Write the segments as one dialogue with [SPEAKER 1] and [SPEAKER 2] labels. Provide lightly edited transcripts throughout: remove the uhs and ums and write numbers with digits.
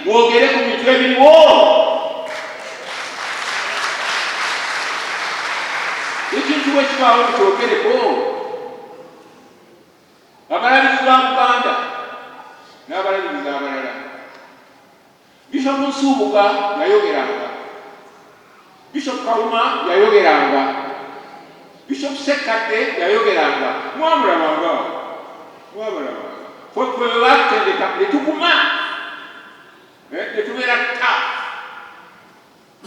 [SPEAKER 1] bwogere ku bintu ebiriwo. Ekintu bwe kibaawo tukyogereko. Abalabirizi ba Buganda n'abalabirizi abalala. Bishop Nsubuga yayogeranga. Bishop Kawuma yayogeranga. Bishop Sekate yayogeranga. Mwamulabanga. Kwe bakutendeka netukuma. Netubeera tough.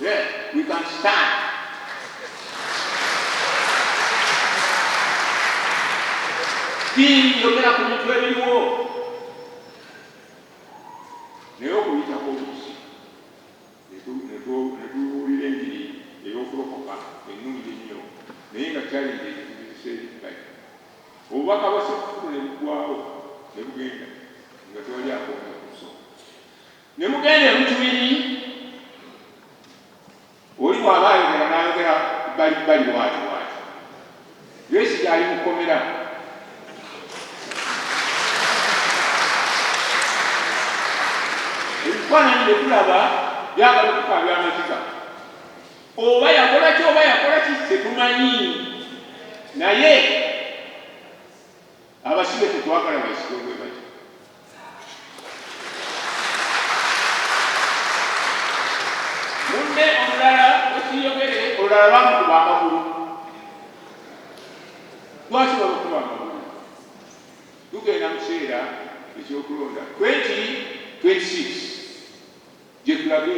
[SPEAKER 1] Yeah, we can stand. Yogera ku bintu ebiriwo. Naye okuyitako oluusi netuwulira enjiri ey'okulokoka ennungi ennyo naye nga challenge ekibiseekibai obubaka bwa Ssekukulu ne buggwawo ne bugenda nga tewali akwogera ku nsonga. Ne mugenda emutubiri oli bw'aba ayogera n'ayogera bali bwati Yesu gyali mukomera. Ebifaananyi bye tulaba byagala okukaabya amaziga. Oba yakola ki tetumanyi. Naye abasibe tetwagala bayisibwe bwe bati. Munne omulala wekiyogere olulala bamukuba amagulu. Lwaki bamukuba amagulu? Tugenda mu kiseera ekyokulonda 2026 gye tulage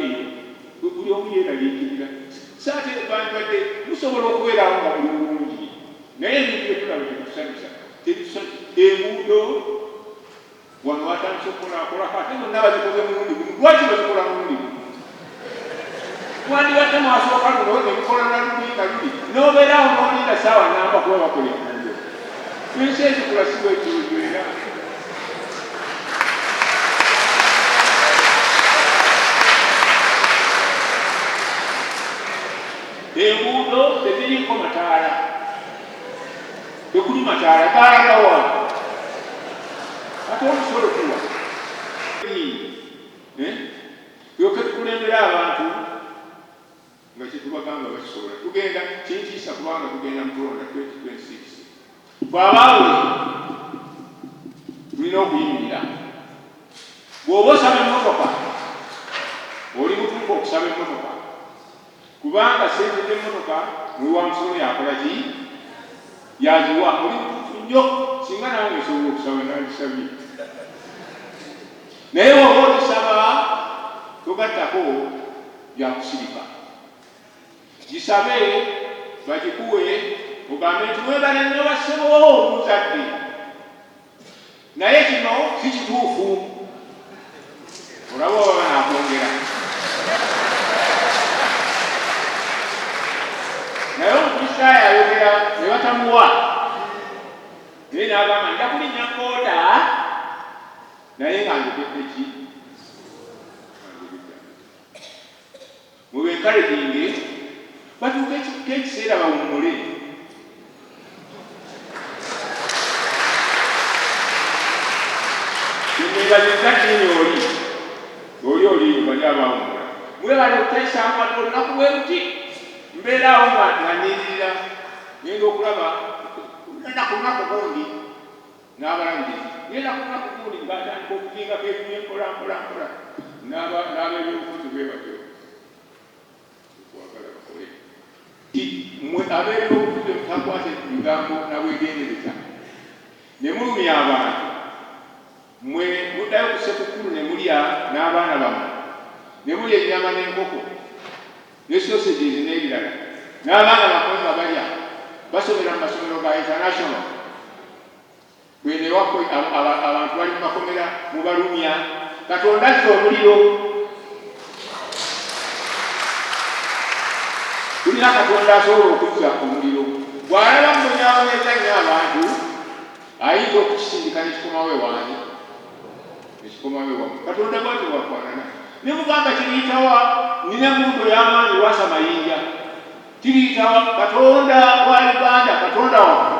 [SPEAKER 1] buli omu yeeraliikirira. Saate bandwadde musobola okubeerawo nga buli bulungi naye ebintu bye tulaba tebitusanyusa. Enguudo wano watandise okukolaakolako ate bonna bazikoze mulundi gumu. Lwaki bazikola mulundi gumu? Wandibadde mwasooka luno nebikola na luli nga luli n'obeerawo n'olinda saawa namba kuba bakola enguudo. Ensi ezikola si bwekirojwera. Enguudo teziriko mataala. Tekuli mataala gaagawa. Ate omusolo tuwa. Yoke tukulembera abantu nga kyetubagamba bakisobola. Tugenda kintiisa kubanga tugenda mu kulonda 2026. Twabaawe tulina okuyimirira. Bw'oba osaba emmotoka oli mutuufu okusaba emmotoka. Kubanga sente z'emmotoka mwewa musolo yakola ki? Yaziwa. Oli mutuufu nnyo singa nawe esobola okusaba nandisabye. Naye oba olisaba togattako byakusirika. Gisabe bagikuwe ogambe nti mwebale nnyo bassebo omuzadde. Naye kino si kituufu. Olaba oba banaakwongera. Naye omukristaayo ayogera ne batamuwa. Naye n'agamba nja kulinnya kooda naye nga njogedde ki? Mubenkaledinge batuuka ekiseera bawummule. Nemwebaziza kinyi oli bali abawummula. Mwebale okuteesanga olunaku bwe luti. Mbeeraawo nga nniririra ngenda okulaba ngenda ku lunaku gundi n'abalabirizi. Ngenda ku lunaku gundi ng'atandika okuzingako ebimu mpola. N'ab'ebyobufuzi bwe batyo. Okwagala bakole. Mmwe ab'ebyobufuzi mutakwate bigambo nabwegendereza. Ne mulumya abantu. Mmwe muddayo ku Ssekukkulu ne mulya n'abaana bammwe. Ne mulya ennyama n'enkoko. Ne sausages n'ebirala. N'abaana bammwe nga balya basomera mu masomero ga international. Bwene wakwe abantu bali mu makomera mubalumya. Katonda azza omuliro. Tulina Katonda asobola okuzza omuliro. Bw'alaba mbonyaabonyeza nnyo abantu ayinza okukisindika nekikomawo ewange. Nekikomawo ewamu. Katonda bwatyo bwafaanana. Ne mugamba kiriyitawa nina muntu y'amaanyi lwasa mayinja. Kiriyitawa Katonda wa Uganda, Katonda waffe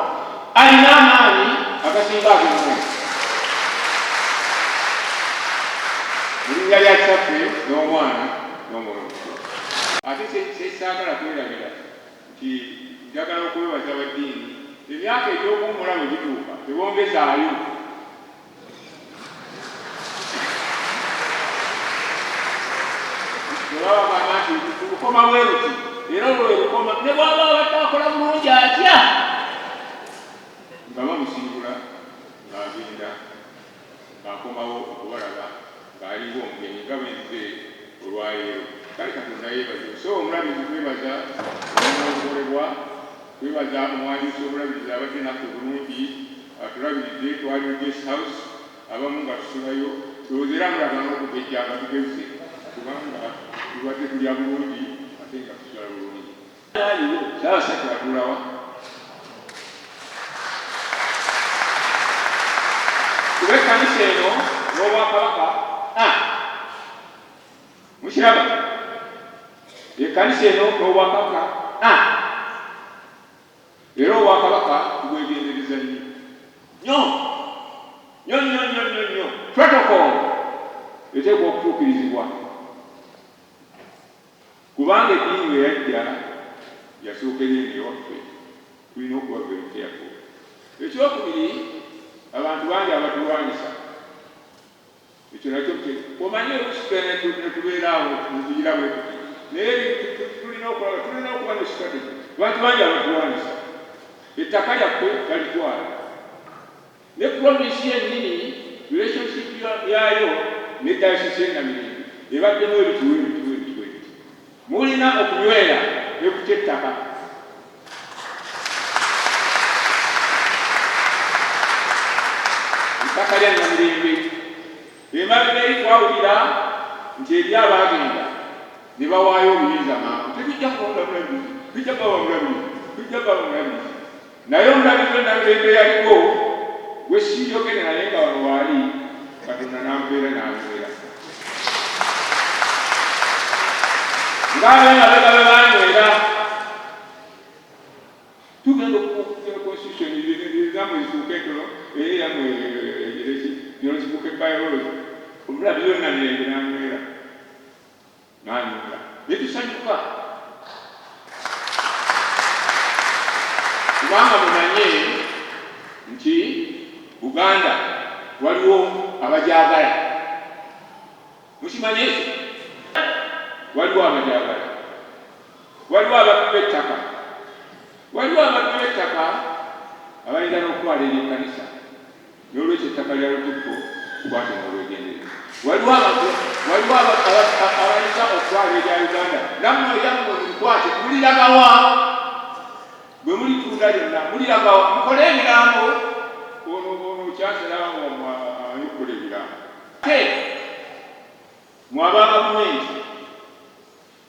[SPEAKER 1] alina amaanyi agasinga ag'emmwe. erinnya lya kyaffe n'omwana n'omwoyo omutukuvu. Ate kyesaagala kweragira nti njagala okwebaza baddiini emyaka egy'okuwummula bwe gituuka tebongezaayo. Nebabagamba nti lukoma bwe luti era olwo lukoma ne bwaba abadde akola bulungi atya nga bamusiibula ng'agenda ng'akomawo okubalaba ng'aliwo omugenyi nga bwenze olwaleero. Kale Katonda yeebaze. So omulabizi kwebaza omukolebwa, kwebaza omuwandiisi w'obulabirizi abadde nakku bulungi atulabiridde, twaliwo guest house abamu nga tusulayo tulowooza era mulaga n'okugejja nga tugeze kubanga tubadde tulya bulungi ate nga tusula bulungi. Ssaabasajja atuulawa kuba ekkanisa eno n'obwakabaka mukiraba ekkanisa eno n'obwakabaka era obwakabaka tubwegendereza nnyo nnyo protocol eteekwa okutuukirizibwa kubanga eddiini bwe yajja yasooka erinnya ewaffe tulina okuba very careful. Ekyokubiri abantu bangi abatulwanyisa ekyo nakyo omanye okusitula netubeeraawo netugira bwe tuti naye tulina okuba ne strategy. Abantu bangi abatulwanyisa ettaka lyaffe balitwala ne provinsi yennyini relationship yayo ne dayosisi y'Namirembe ebaddemu ebituwe mulina okunywera ne ku kyettaka. Ettaka lya Namirembe emabega eri twawulira nti eri abaagenda ne bawaayo obuyinza mangu tebijja kulonda mulabizi, bijja bawa mulabizi naye omulabizi w'Namirembe yaliko gwe siiyogere naye nga wano waali Katonda n'ampeera n'anywera ng'abemabega be banywera. Tugenda okukukira constitution ezamu ezituuka entono era yamu egereki zino zibuuka ebayolozi omulabizi w'Namirembe n'anywera ne tusanyuka kubanga mumanye nti Buganda waliwo abajagala, mukimanye ekyo? Waliwo abajagala, waliwo ababbi b'ettaka, waliwo ababbi b'ettaka abayinza n'okutwala eri ekkanisa n'olwekyo ettaka lya Lutikko tukwate n'olwegendereza. Waliwo abayinza okutwala erya Uganda nammwe eryammwe mulikwate muliragawa bwe mulitunda lyonna muliragawa mukole ebigambo ono kyasalawo ayukola ebigambo te mwaba gavumenti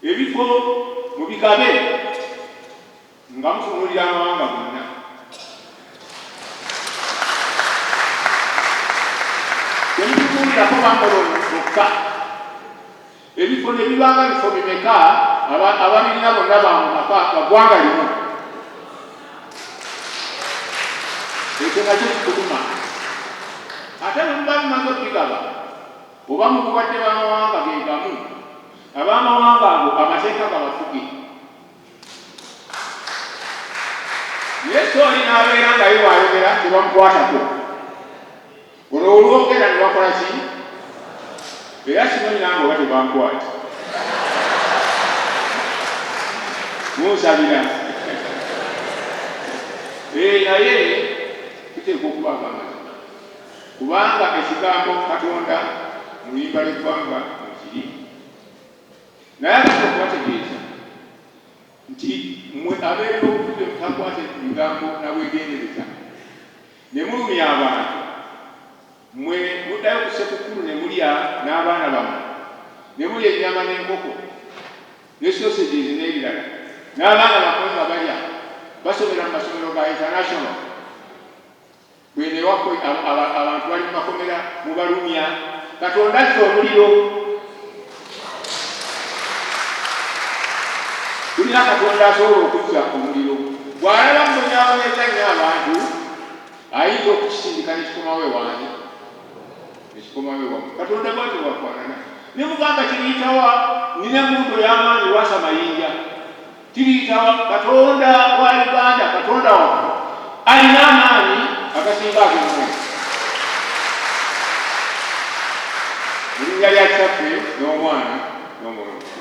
[SPEAKER 1] ebifo mubigabe nga mutunulira amawanga gonna. Temutunuulirako bamolono bokka ebifo ne bibanga bifo bimeka ababirina bonna bamumaka gaggwanga limu. Ekyo nakyo kikutuma ate bwe muba mumaze okubigaba oba mukubadde b'amawanga ge gamu ab'amawanga ago amateeka gabafuge naye sooli n'abeera nga ye waayogera tebamukwatako olwo olwogera ne bakola ki era kimanyi nange oba tebankwati munsabira naye tuteekwa okubaako amazima kubanga ekigambo Katonda mu luyimba lw'eggwanga mukiri naye agenda okubategeeza nti mmwe abeera obudde mutakwate bigambo nabwegendereza ne mulumya abantu mmwe muddayo ku ssekukkulu ne mulya n'abaana bammwe ne mulya ennyama n'enkoko ne sausages n'ebirala n'abaana bammwe nga balya basomera mu masomero ga international bwene wakwe abantu bali mu makomera mubalumya. Katonda azza omuliro, tulina Katonda asobola okuzza omuliro bw'alaba mubonyaabonyeza nnyo abantu ayinza okukisindika nekikomawo ewange nekikomawo ewamu. Katonda bwatyo bwafaanana ne mugamba kiriyitawa nina mbuto y'amaanyi lwasa mayinja kiriyitawa Katonda wa Uganda, Katonda waffe alina amaanyi agasinga ag'emmwe. Mu linnya lya Kitaffe n'Omwana n'Omwoyo Omutukuvu.